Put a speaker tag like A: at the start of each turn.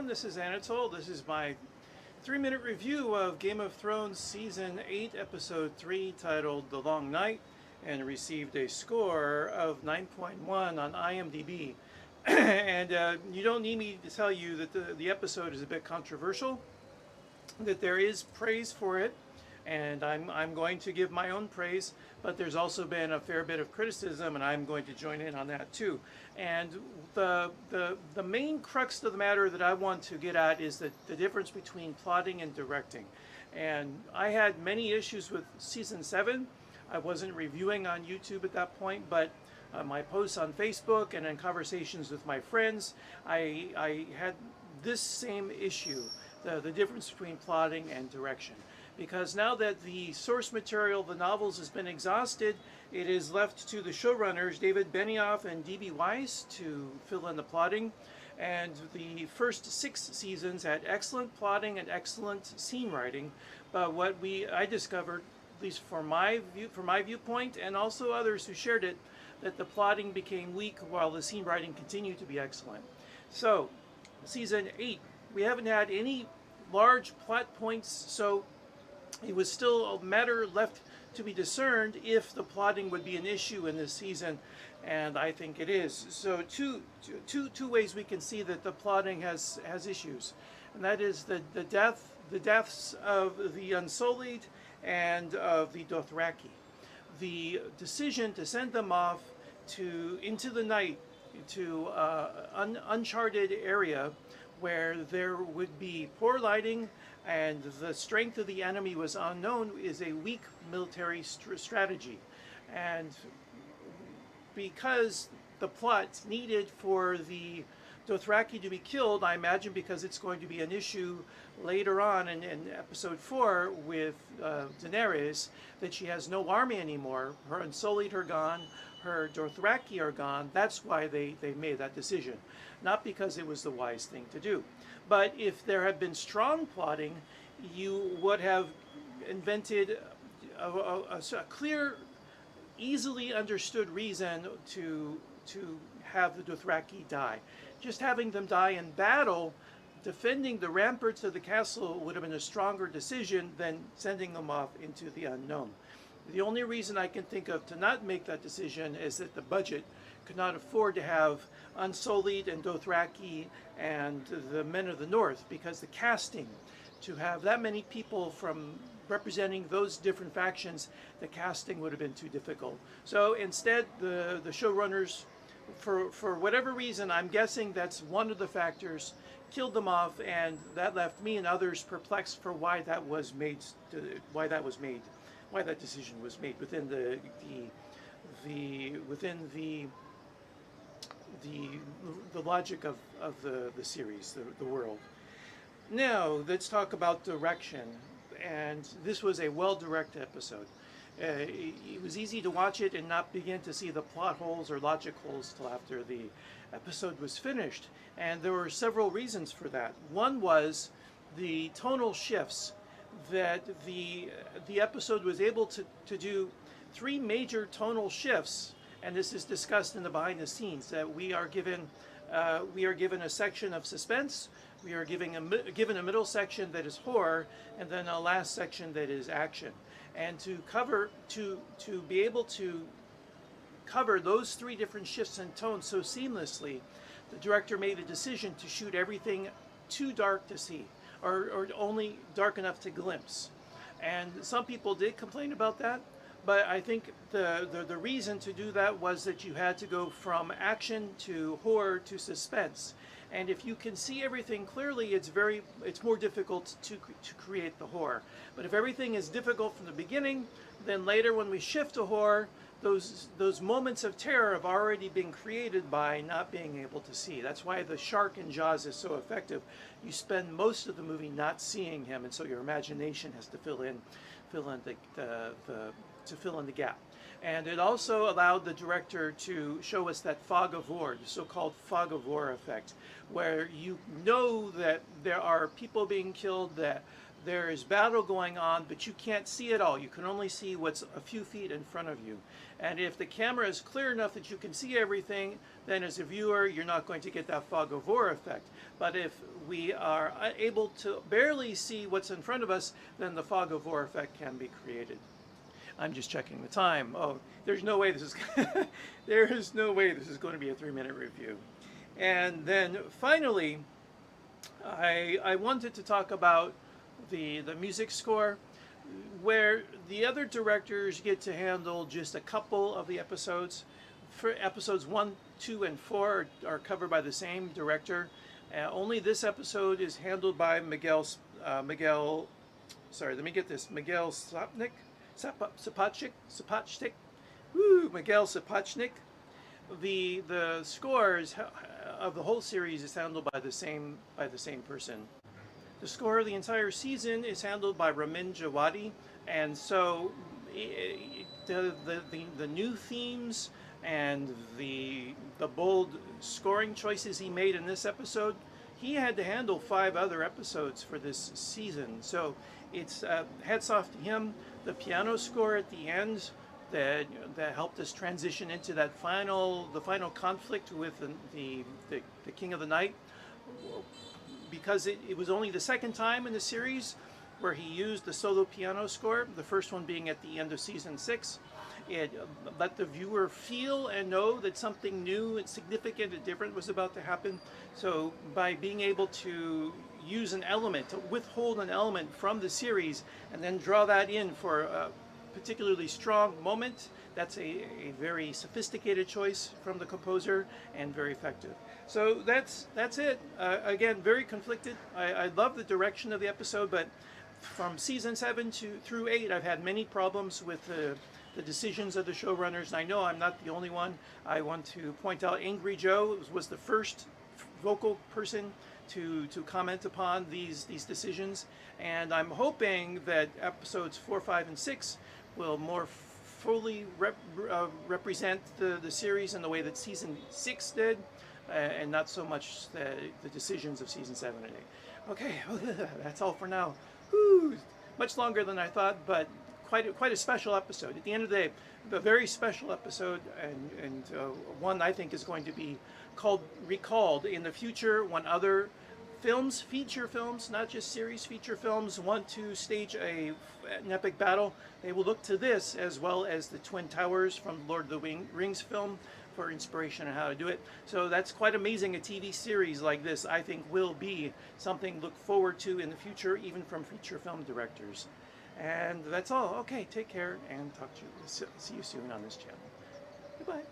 A: everyone, this is Anatole. This is my 3-minute review of Game of Thrones Season 8, Episode 3, titled The Long Night, and received a score of 9.1 on IMDb. And you don't need me to tell you that the episode is a bit controversial, that there is praise for it, and I'm going to give my own praise, but there's also been a fair bit of criticism, and I'm going to join in on that too. And the main crux of the matter that I want to get at is the difference between plotting and directing. And I had many issues with Season 7. I wasn't reviewing on YouTube at that point, but my posts on Facebook and in conversations with my friends, I had this same issue, the difference between plotting and direction. Because now that the source material, the novels, has been exhausted, it is left to the showrunners, David Benioff and D.B. Weiss, to fill in the plotting. And the first 6 seasons had excellent plotting and excellent scene writing. But what I discovered, at least from my viewpoint, and also others who shared it, that the plotting became weak while the scene writing continued to be excellent. So, Season 8, we haven't had any large plot points, so it was still a matter left to be discerned if the plotting would be an issue in this season, and I think it is. So two ways we can see that the plotting has issues, and that is the deaths of the Unsullied and of the Dothraki. The decision to send them off into the night to uncharted area where there would be poor lighting and the strength of the enemy was unknown is a weak military strategy. And because the plot needed for the Dothraki to be killed, I imagine because it's going to be an issue later on in episode 4 with Daenerys, that she has no army anymore. Her Unsullied are gone, her Dothraki are gone. That's why they made that decision, not because it was the wise thing to do. But if there had been strong plotting, you would have invented a clear, easily understood reason to have the Dothraki die. Just having them die in battle, defending the ramparts of the castle, would have been a stronger decision than sending them off into the unknown. The only reason I can think of to not make that decision is that the budget could not afford to have Unsullied and Dothraki and the Men of the North, because the casting, to have that many people from representing those different factions, the casting would have been too difficult. So instead, the showrunners, for whatever reason, I'm guessing that's one of the factors, killed them off, and that left me and others perplexed for why that decision was made within the logic of the series, the world. Now let's talk about direction, and this was a well-directed episode. It was easy to watch it and not begin to see the plot holes or logic holes till after the episode was finished, and there were several reasons for that. One was the tonal shifts, that the episode was able to do 3 major tonal shifts, and this is discussed in the behind the scenes, that we are given a section of suspense, we are given a middle section that is horror, and then a last section that is action. And to be able to cover those 3 different shifts in tone so seamlessly, the director made a decision to shoot everything too dark to see, or only dark enough to glimpse. And some people did complain about that, but I think the reason to do that was that you had to go from action to horror to suspense. And if you can see everything clearly, it's more difficult to create the horror. But if everything is difficult from the beginning, then later when we shift to horror, those moments of terror have already been created by not being able to see. That's why the shark in Jaws is so effective. You spend most of the movie not seeing him, and so your imagination has to fill in the gap. And it also allowed the director to show us that fog of war, the so-called fog of war effect, where you know that there are people being killed, that there is battle going on, but you can't see it all. You can only see what's a few feet in front of you. And if the camera is clear enough that you can see everything, then as a viewer, you're not going to get that fog of war effect. But if we are able to barely see what's in front of us, then the fog of war effect can be created. I'm just checking the time. Oh, there's no way this is there is no way this is going to be a 3-minute review. And then finally, I wanted to talk about the music score, where the other directors get to handle just a couple of the episodes. For episodes 1, 2, and 4 are covered by the same director. Only this episode is handled by Miguel Sapochnik. Miguel Sapochnik. The scores of the whole series is handled by the same person. The score of the entire season is handled by Ramin Djawadi, and so the new themes and the bold scoring choices he made in this episode, he had to handle 5 other episodes for this season. So it's hats off to him. The piano score at the end that helped us transition into the final conflict with the King of the Night, because it was only the second time in the series where he used the solo piano score, the first one being at the end of season 6. It let the viewer feel and know that something new and significant and different was about to happen. So by being able to use an element, to withhold an element from the series and then draw that in for a particularly strong moment, that's a very sophisticated choice from the composer and very effective. So that's it. Again, very conflicted. I love the direction of the episode, but from season 7 through 8, I've had many problems with the decisions of the showrunners, and I know I'm not the only one. I want to point out Angry Joe was the first vocal person to comment upon these decisions, and I'm hoping that episodes 4, 5, and 6 will more fully represent the series in the way that season 6 did, and not so much the decisions of season 7 and 8. Okay, that's all for now. Whew, much longer than I thought, but quite a special episode. At the end of the day, a very special episode, and one I think is going to be recalled in the future when other feature films, not just series feature films, want to stage an epic battle. They will look to this, as well as the Twin Towers from Lord of the Rings film, for inspiration on how to do it. So that's quite amazing. A TV series like this, I think, will be something to look forward to in the future, even from feature film directors. And that's all. Okay, take care, and see you soon on this channel. Goodbye.